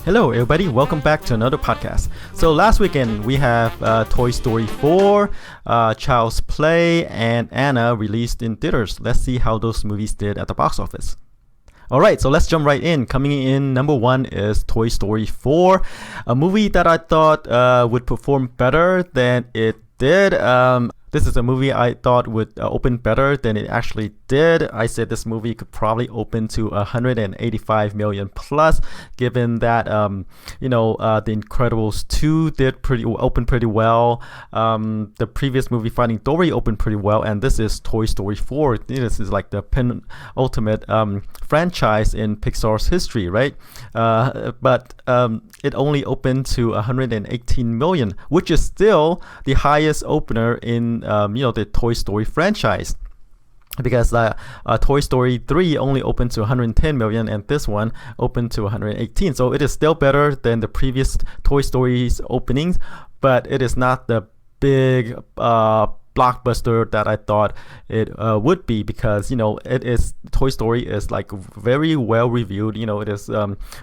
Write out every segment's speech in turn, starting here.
Hello everybody, welcome back to another podcast. So last weekend we have Toy Story 4, Child's Play, and Anna released in theaters. Let's see how those movies did at the box office. Alright, so let's jump right in. Coming in number 1 is Toy Story 4, a movie that I thought would perform better than it did. This is a movie I thought would open better than it actually did. I said this movie could probably open to 185 million plus, given that The Incredibles 2 did open pretty well. The previous movie Finding Dory opened pretty well, and this is Toy Story 4. This is like the penultimate franchise in Pixar's history, right? But it only opened to 118 million, which is still the highest opener in the Toy Story franchise, because Toy Story 3 only opened to 110 million and this one opened to 118. So it is still better than the previous Toy Story's openings, but it is not the big blockbuster that I thought it would be, because it is Toy Story is like very well reviewed. It is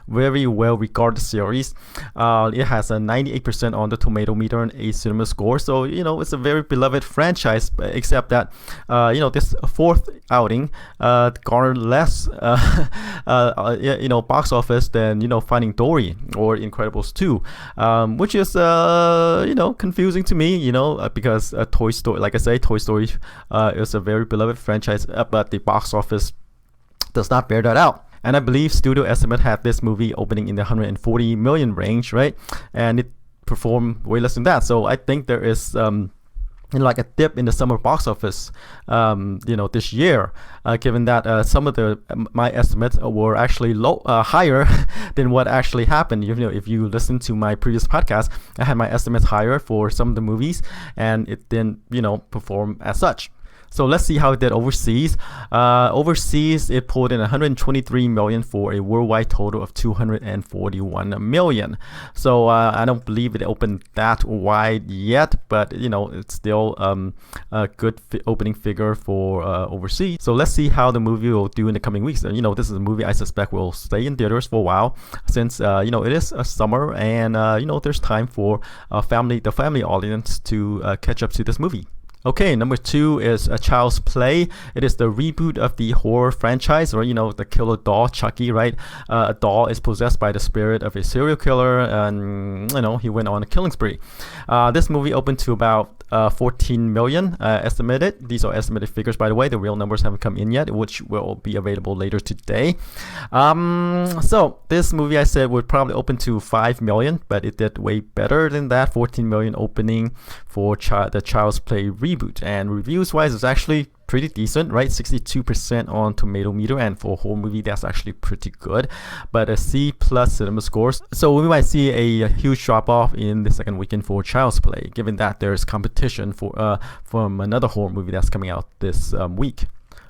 very well regarded series. It has a 98% on the tomato meter and a cinema score, so it's a very beloved franchise, except that this fourth outing garnered less box office than Finding Dory or Incredibles 2, which is confusing to me, because Toy Story, like I say, Toy Story is a very beloved franchise, but the box office does not bear that out. And I believe studio estimate had this movie opening in the 140 million range, right? And it performed way less than that. So I think there is like a dip in the summer box office this year, given that some of my estimates were actually higher than what actually happened. If you listen to my previous podcast, I had my estimates higher for some of the movies, and it didn't perform as such. So let's see how it did overseas. Overseas, it pulled in 123 million for a worldwide total of 241 million. So I don't believe it opened that wide yet, but it's still a good opening figure for overseas. So let's see how the movie will do in the coming weeks. This is a movie I suspect will stay in theaters for a while, since it is a summer, and there's time for the family audience to catch up to this movie. Okay, number 2 is A Child's Play. It is the reboot of the horror franchise, or the killer doll Chucky, right? A doll is possessed by the spirit of a serial killer, and he went on a killing spree. This movie opened to about 14 million estimated. These are estimated figures, by the way. The real numbers haven't come in yet, which will be available later today. So this movie, I said, would probably open to 5 million, but it did way better than that. 14 million opening for the Child's Play reboot, and reviews wise it's actually pretty decent, right? 62% on tomato meter, and for a horror movie that's actually pretty good, but a C+ cinema scores. So we might see a huge drop off in the second weekend for Child's Play, given that there's competition from another horror movie that's coming out this week.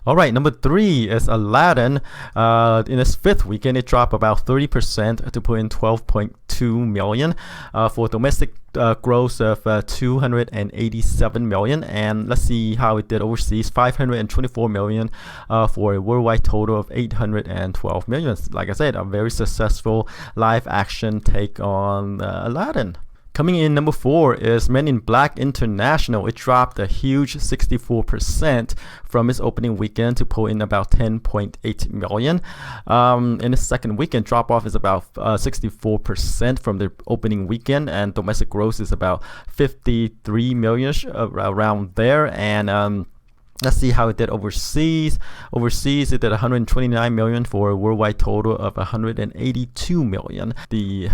Alright, number 3 is Aladdin. In its 5th weekend, it dropped about 30% to put in 12.2 million for domestic gross of 287 million. And let's see how it did overseas. 524 million for a worldwide total of 812 million. Like I said, a very successful live action take on Aladdin. Coming in number 4 is Men in Black International. It dropped a huge 64% from its opening weekend to pull in about 10.8 million. In the second weekend, drop off is about 64% from the opening weekend, and domestic gross is about 53 million around there. And let's see how it did overseas. Overseas, it did 129 million for a worldwide total of 182 million. The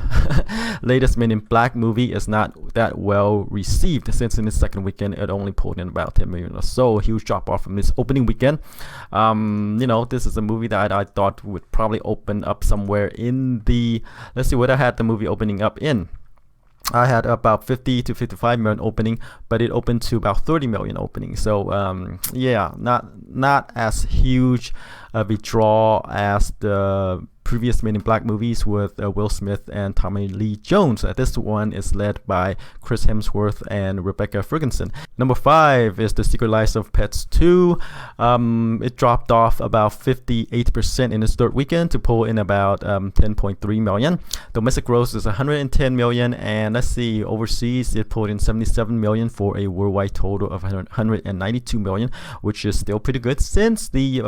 latest Men in Black movie is not that well received, since in the second weekend it only pulled in about 10 million or so. A huge drop off from this opening weekend. This is a movie that I thought would probably open up somewhere in the, let's see what I had the movie opening up in. I had about 50 to 55 million opening, but it opened to about 30 million opening. So yeah, not as huge withdraw as the previous Men in Black movies with Will Smith and Tommy Lee Jones. This one is led by Chris Hemsworth and Rebecca Ferguson. Number 5 is The Secret Life of Pets 2. It dropped off about 58% in its third weekend to pull in about 10.3 million. Domestic gross is 110 million, and let's see, overseas it pulled in 77 million for a worldwide total of 192 million, which is still pretty good since the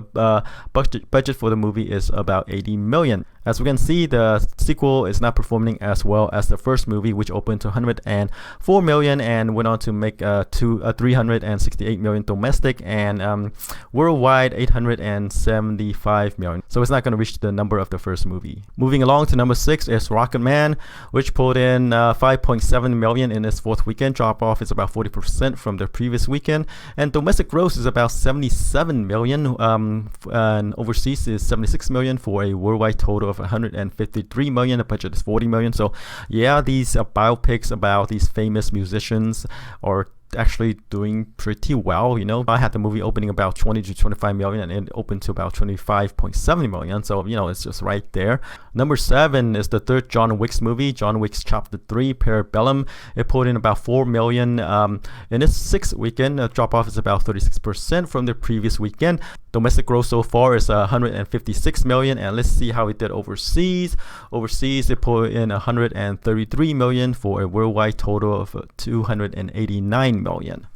budget for the movie is about 80 million. As we can see, the sequel is not performing as well as the first movie, which opened to 104 million and went on to make 368 million domestic and worldwide 875 million. So it's not going to reach the number of the first movie. Moving along to number 6 is Rocketman, which pulled in 5.7 million in its fourth weekend. Drop off is about 40% from the previous weekend, and domestic gross is about 77 million, and overseas is 76 million for a worldwide total of 153 million. The budget is 40 million. So yeah, these biopics about these famous musicians are actually doing pretty well. I had the movie opening about 20 to 25 million and it opened to about 25.7 million, so it's just right there. Number 7 is the third John Wick's movie, John Wick's Chapter 3 Parabellum. It pulled in about 4 million in its sixth weekend. Drop off is about 36% from the previous weekend. Domestic gross so far is 156 million, and let's see how it did overseas. Overseas it pulled in 133 million for a worldwide total of 289 million.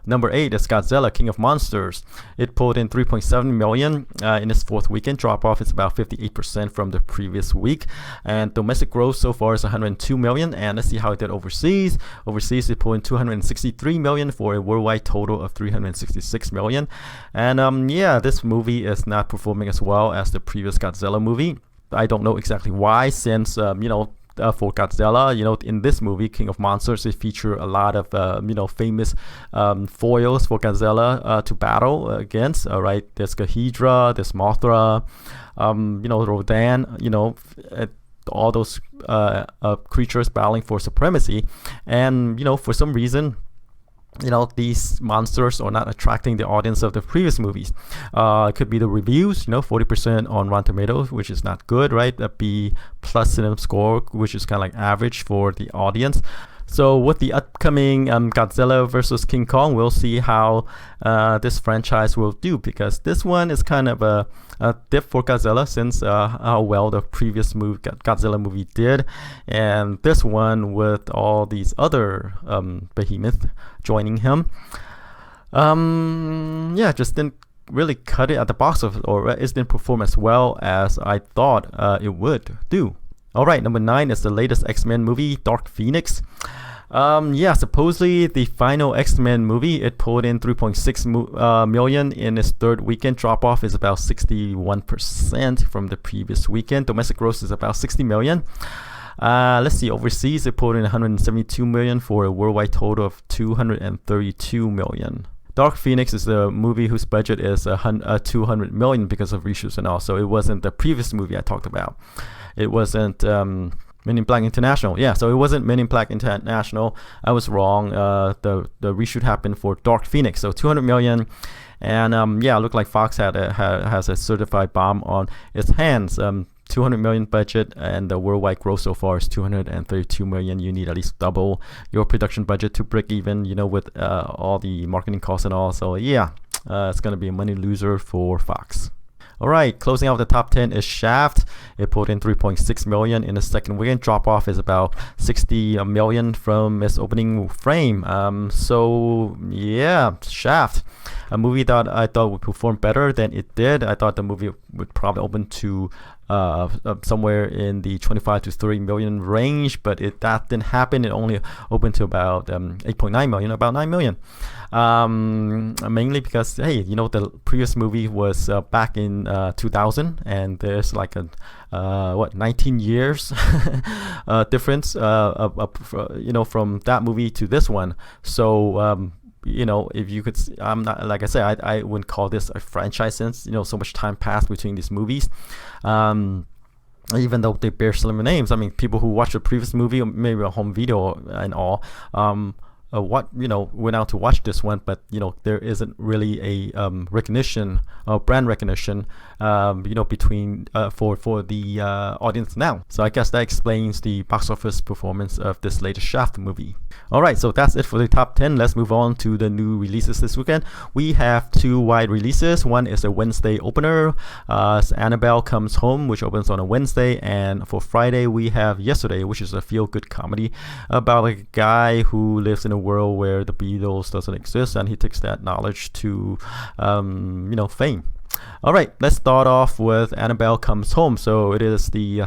Number 8 is Godzilla, King of Monsters. It pulled in 3.7 million in its fourth weekend. Drop off is about 58% from the previous week. And domestic gross so far is 102 million. And let's see how it did overseas. Overseas, it pulled in 263 million for a worldwide total of 366 million. And yeah, this movie is not performing as well as the previous Godzilla movie. I don't know exactly why, since for Godzilla, in this movie, King of Monsters, it feature a lot of famous foils for Godzilla to battle against. Right, there's Ghidorah, there's Mothra, Rodan, all those creatures battling for supremacy, and for some reason, these monsters are not attracting the audience of the previous movies. It could be the reviews, 40% on Rotten Tomatoes, which is not good, right? A B+ cinema score, which is kind of like average for the audience. So with the upcoming Godzilla versus King Kong, we'll see how this franchise will do, because this one is kind of a dip for Godzilla since how well the previous Godzilla movie did, and this one with all these other behemoths joining him, just didn't really cut it at the box office, or it didn't perform as well as I thought it would do. Alright, number 9 is the latest X-Men movie, Dark Phoenix. Supposedly the final X-Men movie, it pulled in 3.6 million in its third weekend. Drop off is about 61% from the previous weekend. Domestic gross is about 60 million. Let's see, overseas it pulled in 172 million for a worldwide total of 232 million. Dark Phoenix is a movie whose budget is 200 million because of reshoots and all, so it wasn't the previous movie I talked about. It wasn't Men in Black International. Yeah, so it wasn't Men in Black International. I was wrong. The reshoot happened for Dark Phoenix. So 200 million. And it looked like Fox has a certified bomb on its hands. 200 million budget, and the worldwide gross so far is 232 million. You need at least double your production budget to break even, with all the marketing costs and all. So yeah, it's going to be a money loser for Fox. Alright, closing out the top 10 is Shaft. It pulled in 3.6 million in the second weekend. Drop off is about 60 million from its opening frame. So yeah, Shaft, a movie that I thought would perform better than it did. I thought the movie would probably open to somewhere in the 25 to 30 million range, but that didn't happen. It only opened to about 8.9 million, about 9 million. Mainly because, hey, the previous movie was back in 2000, and there's like a 19 years difference from that movie to this one. So if you could, I'm not, like I said, I wouldn't call this a franchise since so much time passed between these movies. Even though they bear similar names, I mean, people who watched the previous movie, or maybe a home video and all, went out to watch this one, but there isn't really a recognition, brand recognition between for the audience now. So I guess that explains the box office performance of this latest Shaft movie. Alright, so that's it for the top 10. Let's move on to the new releases this weekend. We have two wide releases. One is a Wednesday opener. Annabelle Comes Home, which opens on a Wednesday. And for Friday, we have Yesterday, which is a feel-good comedy about a guy who lives in a world where the Beatles doesn't exist, and he takes that knowledge to, fame. Alright, let's start off with Annabelle Comes Home. So it is the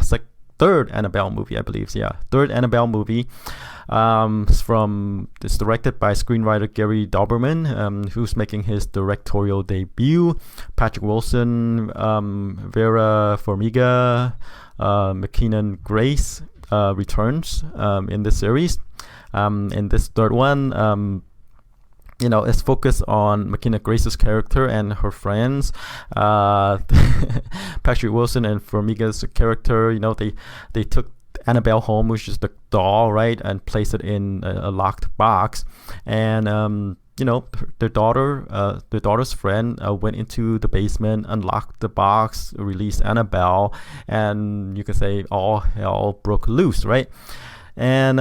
third Annabelle movie, I believe. Yeah, third Annabelle movie. It's directed by screenwriter Gary Dauberman, who's making his directorial debut. Patrick Wilson, Vera Farmiga, McKinnon Grace returns in this series. In this third one, it's focused on McKenna Grace's character and her friends. Patrick Wilson and Farmiga's character, they took Annabelle home, which is the doll, right, and placed it in a locked box. And their daughter's friend went into the basement, unlocked the box, released Annabelle, and you can say all hell broke loose, right? And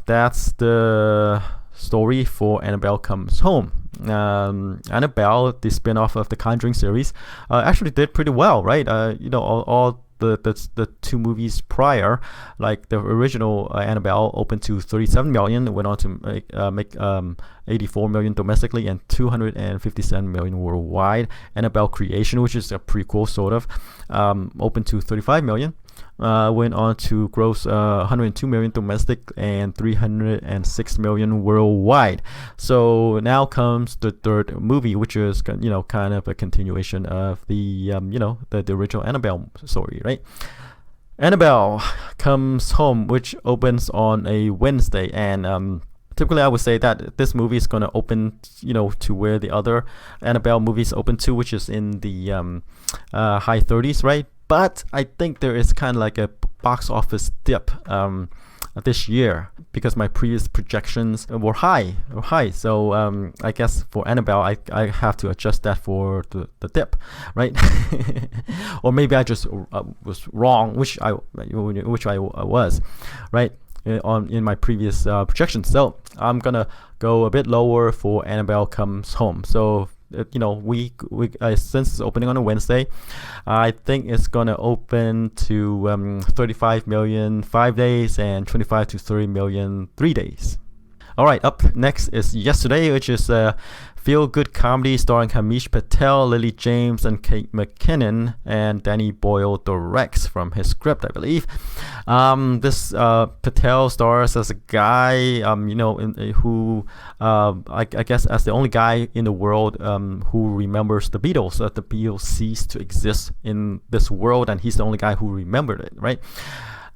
that's the story for Annabelle Comes Home. Annabelle, the spin-off of the Conjuring series, actually did pretty well, right? All the two movies prior, like the original Annabelle, opened to 37 million, went on to make 84 million domestically and 257 million worldwide. Annabelle Creation, which is a prequel sort of, opened to 35 million. Went on to gross 102 million domestic and 306 million worldwide. So now comes the third movie, which is kind of a continuation of the the original Annabelle story, right? Annabelle Comes Home, which opens on a Wednesday, and typically I would say that this movie is going to open to where the other Annabelle movies open to, which is in the high 30s, right? But I think there is kind of like a box office dip this year because my previous projections were high. So I guess for Annabelle, I have to adjust that for the dip, right? Or maybe I just was wrong, which I was, right? In my previous projections. So I'm gonna go a bit lower for Annabelle Comes Home. So we since it's opening on a Wednesday, I think it's gonna open to 35 million 5 days and 25 to 30 million 3 days. Alright, up next is Yesterday, which is a feel-good comedy starring Hamish Patel, Lily James, and Kate McKinnon, and Danny Boyle directs from his script, I believe. This Patel stars as a guy, who I guess as the only guy in the world who remembers the Beatles, that the Beatles ceased to exist in this world, and he's the only guy who remembered it, right?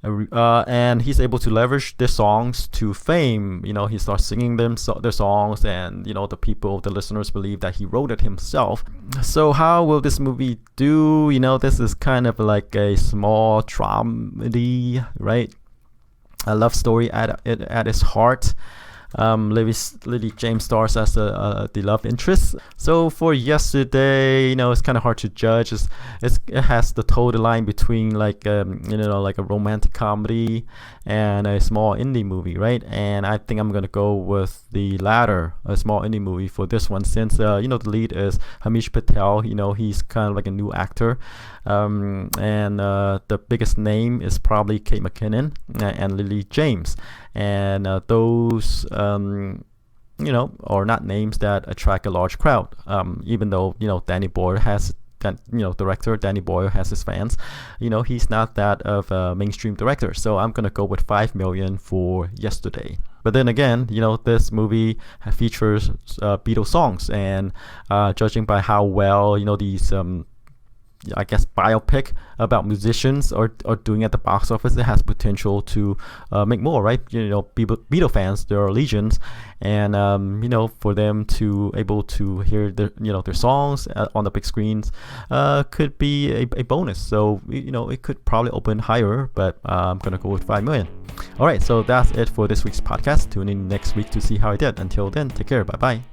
And he's able to leverage their songs to fame. He starts singing their songs, and the listeners believe that he wrote it himself. So how will this movie do? This is kind of like a small dramedy, right? A love story at its heart. Lily James stars as the love interest. So for Yesterday, it's kind of hard to judge. It has the total line between like a romantic comedy and a small indie movie, right? And I think I'm gonna go with the latter, a small indie movie for this one, since the lead is Hamish Patel. He's kind of like a new actor, and the biggest name is probably Kate McKinnon and Lily James. And those are not names that attract a large crowd, even though Danny Boyle has director Danny Boyle has his fans. He's not that of a mainstream director, so I'm gonna go with 5 million for Yesterday. But then again, this movie features Beatles songs, and judging by how well these I guess biopic about musicians are doing at the box office, it has potential to make more, right? Beatle fans, there are legions, and for them to able to hear their songs on the big screens could be a bonus. So it could probably open higher, but I'm gonna go with 5 million. All right, so that's it for this week's podcast. Tune in next week to see how I did. Until then, take care. Bye bye.